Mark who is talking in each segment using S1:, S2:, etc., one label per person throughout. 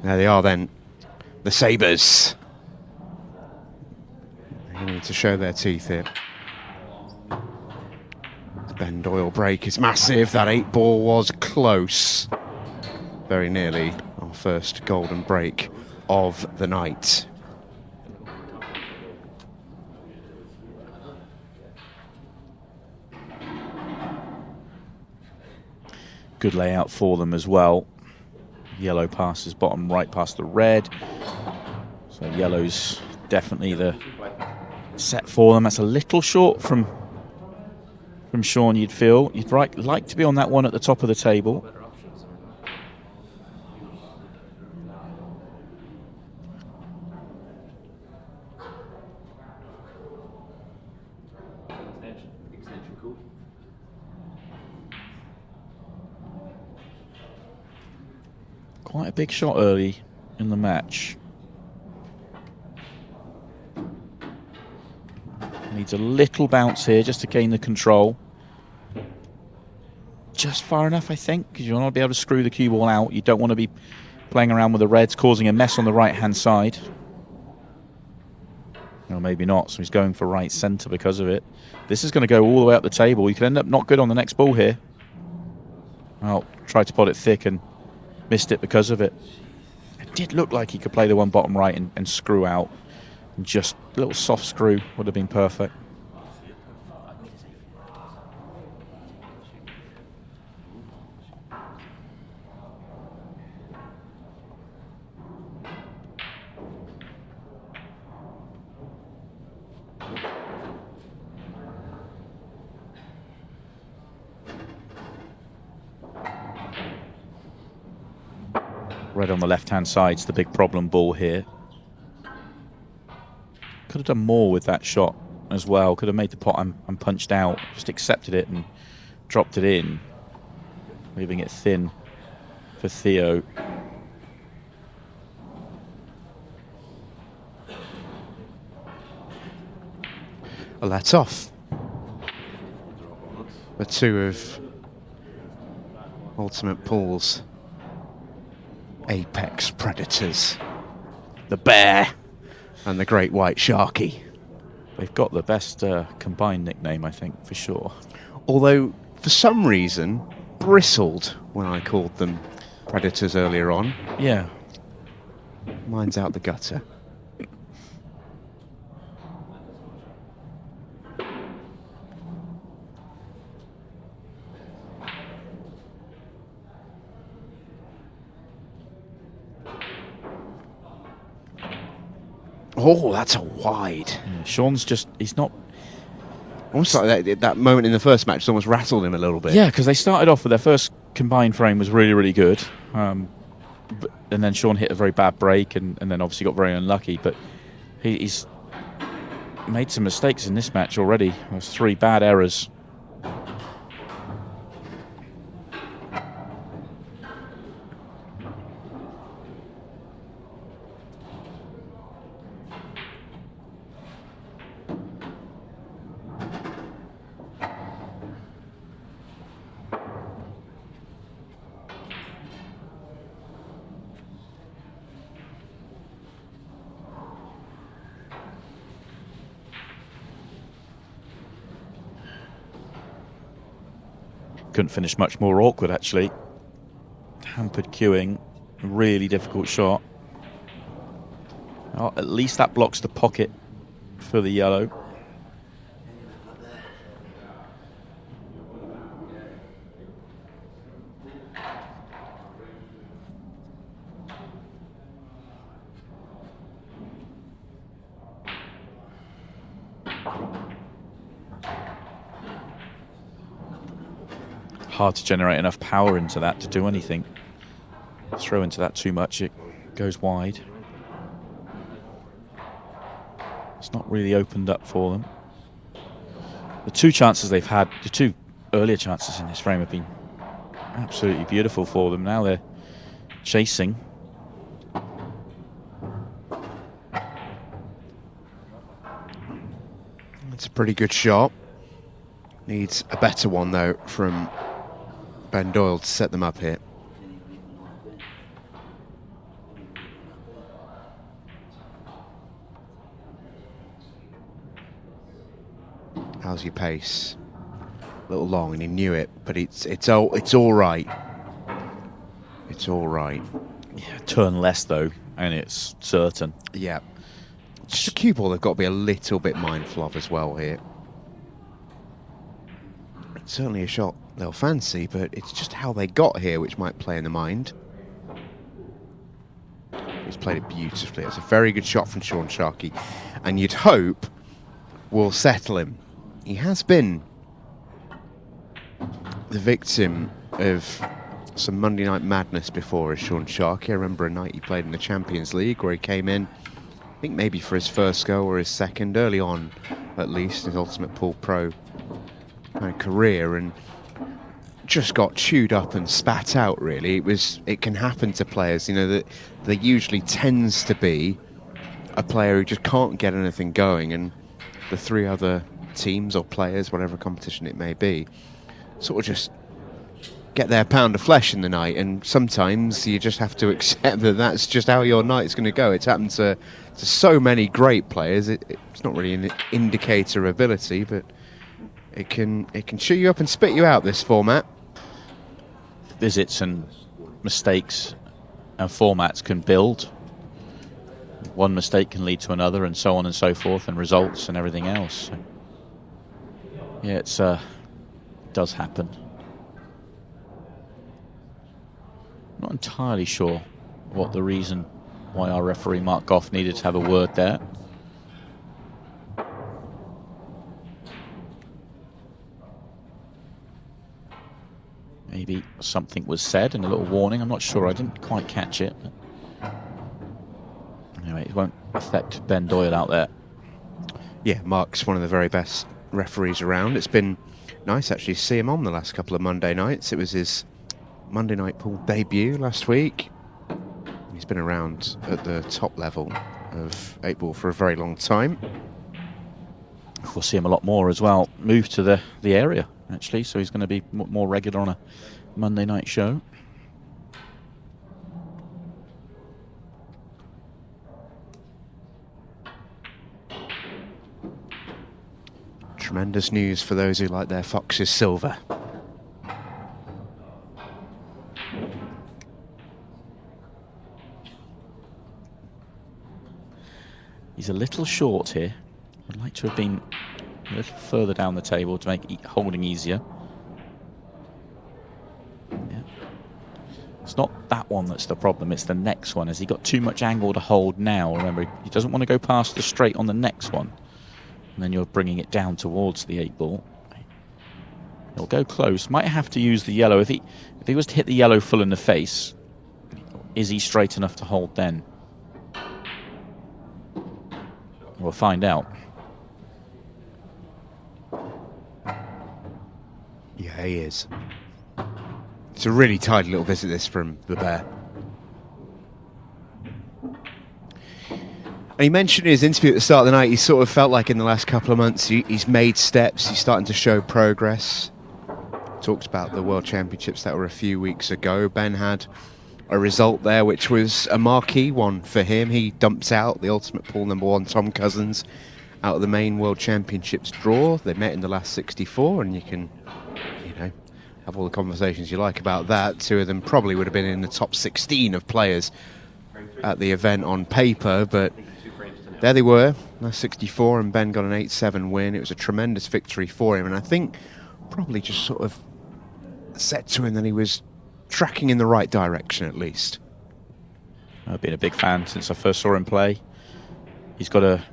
S1: There they are then, the Sabres. They need to show their teeth here. The Ben Doyle break is massive. That 8-ball was close. Very nearly our first golden break of the night.
S2: Good layout for them as well. Yellow passes bottom right past the red. So yellow's definitely the set for them. That's a little short from Shaun, you'd feel. You'd like to be on that one at the top of the table. Quite a big shot early in the match. Needs a little bounce here just to gain the control. Just far enough, I think, because you want to be able to screw the cue ball out. You don't want to be playing around with the reds, causing a mess on the right-hand side. No, maybe not. So he's going for right centre because of it. This is going to go all the way up the table. You could end up not good on the next ball here. Well, tried to pot it thick and missed it because of it. It did look like he could play the one bottom right and screw out. And just a little soft screw would have been perfect. Red on the left-hand side's the big problem ball here. Could have done more with that shot as well. Could have made the pot and punched out. Just accepted it and dropped it in, leaving it thin for Theo.
S1: Well, that's off. The two of Ultimate Pool's apex predators, the bear and the great white Sharky.
S2: They've got the best combined nickname, I think, for sure.
S1: Although, for some reason, bristled when I called them predators earlier on.
S2: Yeah.
S1: Mine's out the gutter. Oh, that's a wide.
S2: Yeah, Shaun's just, he's not...
S1: Almost like that moment in the first match almost rattled him a little bit.
S2: Yeah, because they started off with their first combined frame was really, really good. And then Shaun hit a very bad break and then obviously got very unlucky. But he's made some mistakes in this match already. There's 3 bad errors. Couldn't finish much more awkward, actually. Hampered queuing, really difficult shot. Oh, at least that blocks the pocket for the yellow. Hard to generate enough power into that to do anything. Throw into that too much, it goes wide. It's not really opened up for them. The 2 chances they've had, the 2 earlier chances in this frame have been absolutely beautiful for them. Now they're chasing.
S1: It's a pretty good shot. Needs a better one, though, from Ben Doyle to set them up here. how's your pace? A little long, and he knew it, but it's all right. It's all right.
S2: Yeah, turn less though, and it's certain.
S1: Yeah. Just a cue ball they've got to be a little bit mindful of as well here. It's certainly a shot they'll fancy, but it's just how they got here which might play in the mind. He's played it beautifully. It's a very good shot from Shaun Sharkey, and you'd hope will settle him. He has been the victim of some Monday night madness before as Shaun Sharkey. I remember a night he played in the Champions League where he came in, I think maybe for his first go or his second, early on at least, his Ultimate Pool Pro kind of career, and just got chewed up and spat out, really. It can happen to players, you know, that there usually tends to be a player who just can't get anything going, and the three other teams or players, whatever competition it may be, sort of just get their pound of flesh in the night. And sometimes you just have to accept that that's just how your night's going to go. It's happened to so many great players. It's not really an indicator of ability, but it can chew you up and spit you out, this format.
S2: Visits and mistakes and formats can build. One mistake can lead to another, and so on and so forth, and results and everything else. So, yeah, it does happen. Not entirely sure what the reason why our referee Mark Goff needed to have a word there. Maybe something was said and a little warning. I'm not sure. I didn't quite catch it. But anyway, it won't affect Ben Doyle out there.
S1: Yeah, Mark's one of the very best referees around. It's been nice actually to see him on the last couple of Monday nights. It was his Monday night pool debut last week. He's been around at the top level of 8-ball for a very long time.
S2: We'll see him a lot more as well. Moved to the area, actually, so he's going to be more regular on a Monday night show.
S1: Tremendous news for those who like their foxes silver.
S2: He's a little short here. I'd like to have been a little further down the table to make holding easier. Yeah. It's not that one that's the problem, it's the next one. Has he got too much angle to hold now? Remember, he doesn't want to go past the straight on the next one. And then you're bringing it down towards the 8-ball. He'll go close. Might have to use the yellow. If he was to hit the yellow full in the face, is he straight enough to hold then? We'll find out.
S1: Yeah, he is. It's a really tidy little visit, this, from the Bear. And he mentioned in his interview at the start of the night, he sort of felt like in the last couple of months he's made steps, he's starting to show progress. Talked about the World Championships that were a few weeks ago. Ben had a result there which was a marquee one for him. He dumps out the Ultimate Pool #1 Tom Cousins out of the main World Championships draw. They met in the last 64, and you can, you know, have all the conversations you like about that. Two of them probably would have been in the top 16 of players at the event on paper, but there they were, last 64, and Ben got an 8-7 win. It was a tremendous victory for him, and I think probably just sort of said to him that he was tracking in the right direction, at least.
S2: I've been a big fan since I first saw him play. He's got a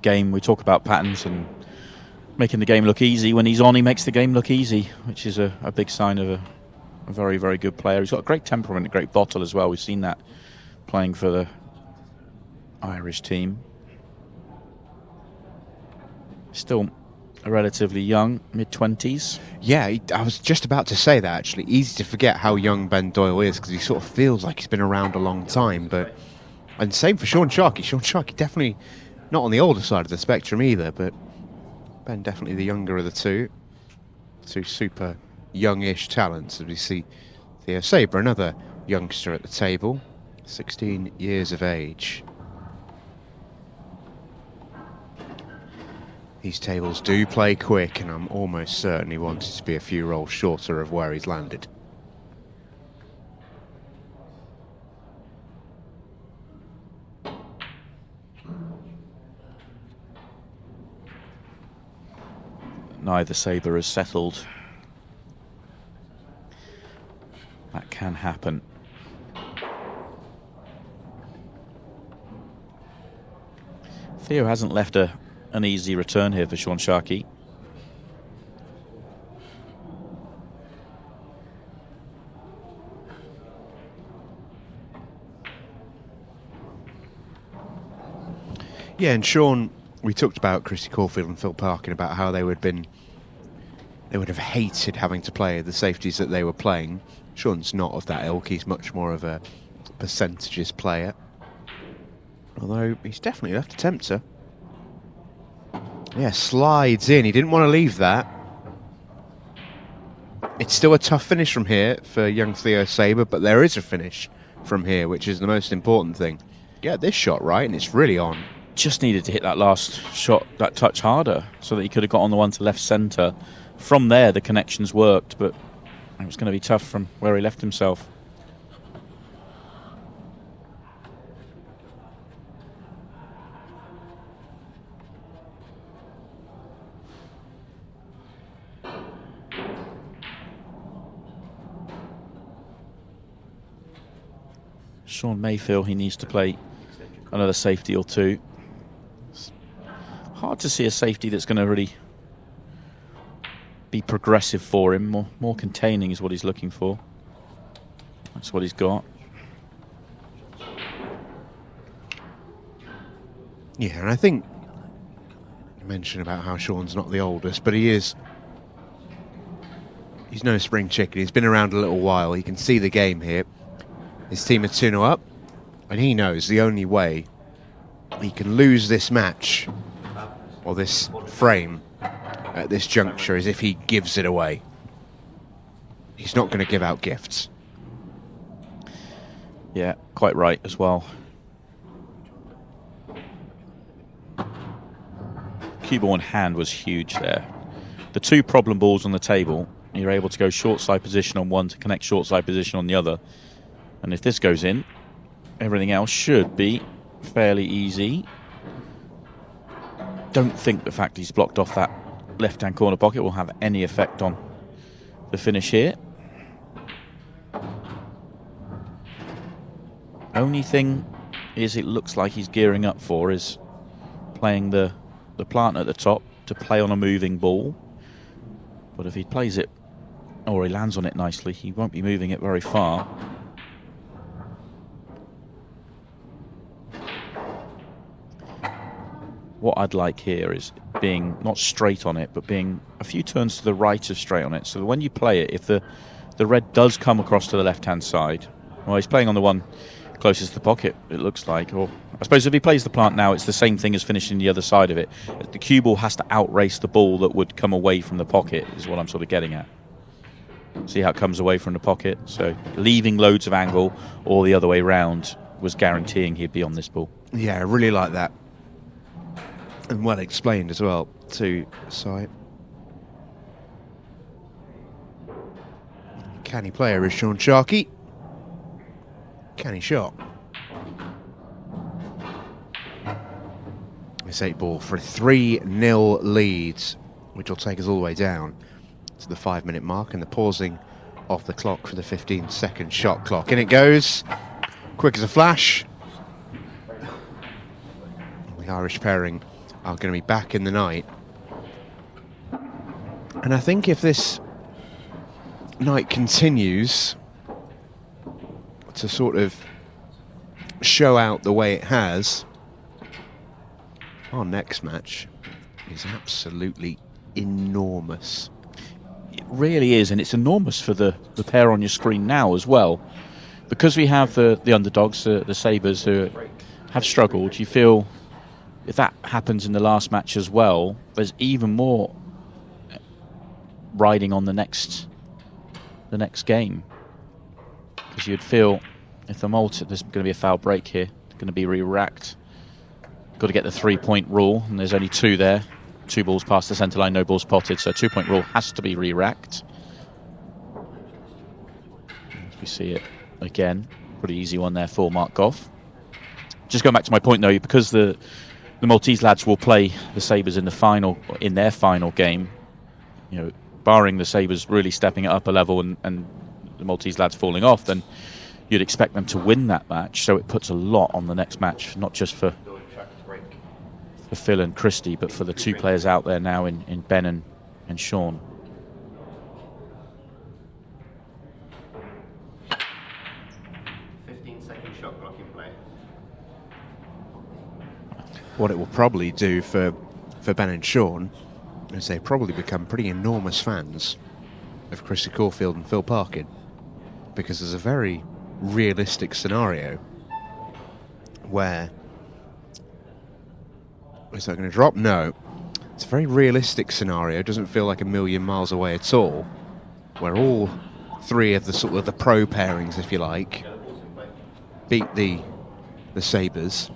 S2: game, we talk about patterns and making the game look easy. When he's on, he makes the game look easy, which is a big sign of a very, very good player. He's got a great temperament, a great bottle as well. We've seen that playing for the Irish team. Still relatively young, mid-20s.
S1: Yeah, I was just about to say that, actually. Easy to forget how young Ben Doyle is, because he sort of feels like he's been around a long time. And same for Shaun Sharkey. Shaun Sharkey definitely not on the older side of the spectrum either, but Ben definitely the younger of the two. Two super youngish talents, as we see Theo Saber, another youngster at the table, 16 years of age. These tables do play quick, and I'm almost certain he wanted to be a few rolls shorter of where he's landed.
S2: Neither Saber has settled. That can happen. Theo hasn't left an easy return here for Shaun Sharkey.
S1: Yeah, and Shaun, we talked about Kristi Caulfield and Phil Parkin about how they would have hated having to play the safeties that they were playing. Shaun's not of that ilk. He's much more of a percentages player. Although he's definitely left a tempter. Yeah, slides in. He didn't want to leave that. It's still a tough finish from here for young Theo Saber, but there is a finish from here, which is the most important thing. Get this shot right, and it's really on.
S2: Just needed to hit that last shot that touch harder so that he could have got on the one to left centre. From there, the connections worked, but it was going to be tough from where he left himself. Shaun may feel he needs to play another safety or two. It's hard to see a safety that's going to really be progressive for him. More containing is what he's looking for. That's what he's got.
S1: Yeah, and I think you mentioned about how Shaun's not the oldest, but he is. He's no spring chicken. He's been around a little while. He can see the game here. His team are 2-0 up, and he knows the only way he can lose this match or this frame at this juncture is if he gives it away. He's not going to give out gifts.
S2: Yeah, quite right as well. Cue ball in hand was huge there. The two problem balls on the table, you're able to go short side position on one to connect short side position on the other. And if this goes in, everything else should be fairly easy. Don't think the fact he's blocked off that left-hand corner pocket will have any effect on the finish here. Only thing is it looks like he's gearing up for is playing the plant at the top to play on a moving ball. But if he plays it, or he lands on it nicely, he won't be moving it very far. What I'd like here is being not straight on it, but being a few turns to the right of straight on it. So that when you play it, if the red does come across to the left-hand side, well, he's playing on the one closest to the pocket, it looks like. Or I suppose if he plays the plant now, it's the same thing as finishing the other side of it. The cue ball has to outrace the ball that would come away from the pocket, is what I'm sort of getting at. See how it comes away from the pocket? So leaving loads of angle, or the other way round, was guaranteeing he'd be on this ball.
S1: Yeah, I really like that. And well explained as well to Sai. Canny player is Shaun Sharkey. Canny shot. This 8-ball for a 3-0 lead, which will take us all the way down to the 5-minute mark and the pausing of the clock for the 15-second shot clock. In it goes, quick as a flash. The Irish pairing are going to be back in the night. And I think if this night continues to sort of show out the way it has, our next match is absolutely enormous.
S2: It really is, and it's enormous for the pair on your screen now as well. Because we have the underdogs, the Sabres, who have struggled, you feel if that happens in the last match as well, there's even more riding on the next game. Because you'd feel if the Malta, there's going to be a foul break here, it's going to be re-racked. Got to get the 3-point rule, and there's only 2 there. 2 balls past the centre line, no balls potted, so 2-point rule has to be re-racked. We see it again. Pretty easy one there for Mark Goff. Just going back to my point though, because the Maltese lads will play the Sabres in their final game, you know, barring the Sabres really stepping it up a level and the Maltese lads falling off, then you'd expect them to win that match. So it puts a lot on the next match, not just for Phil and Kristi, but for the 2 players out there now in Ben and Shaun.
S1: What it will probably do for Ben and Shaun is they probably become pretty enormous fans of Kristi Caulfield and Phil Parkin, because there's a very realistic scenario where... Is that going to drop? No. It's a very realistic scenario. It doesn't feel like a million miles away at all, where all 3 of the sort of the pro pairings, if you like, beat the Sabres.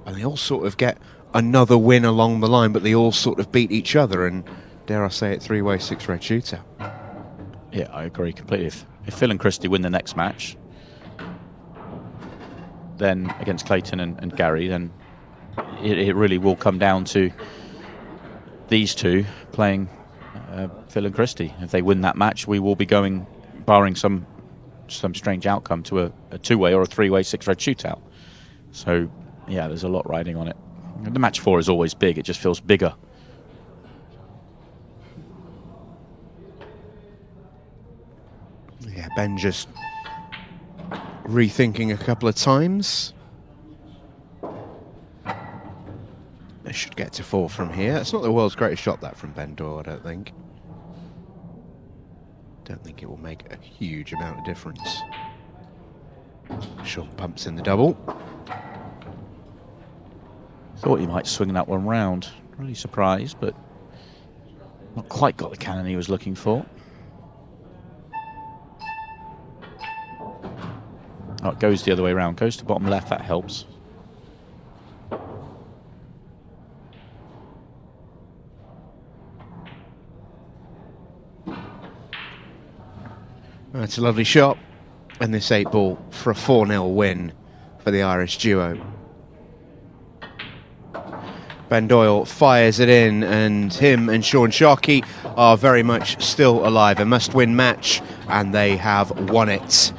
S1: And they all sort of get another win along the line, but they all sort of beat each other, and dare I say it, 3-way 6-red shootout.
S2: Yeah, I agree completely. If Phil and Kristi win the next match, then against Clayton and Garry, then it really will come down to these 2 playing Phil and Kristi. If they win that match, we will be going, barring some strange outcome, to a 2-way or a 3-way 6-red shootout. So yeah, there's a lot riding on it. The match 4 is always big. It just feels bigger.
S1: Yeah, Ben just rethinking a couple of times. They should get to 4 from here. It's not the world's greatest shot, that, from Ben Doyle, I don't think. Don't think it will make a huge amount of difference. Shaun pumps in the double.
S2: Thought he might swing that one round. Really surprised, but not quite got the cannon he was looking for. Oh, it goes the other way around. Goes to bottom left, that helps.
S1: That's a lovely shot. And this 8-ball for a 4-0 win for the Irish duo. Ben Doyle fires it in, and him and Shaun Sharkey are very much still alive. A must-win match, and they have won it.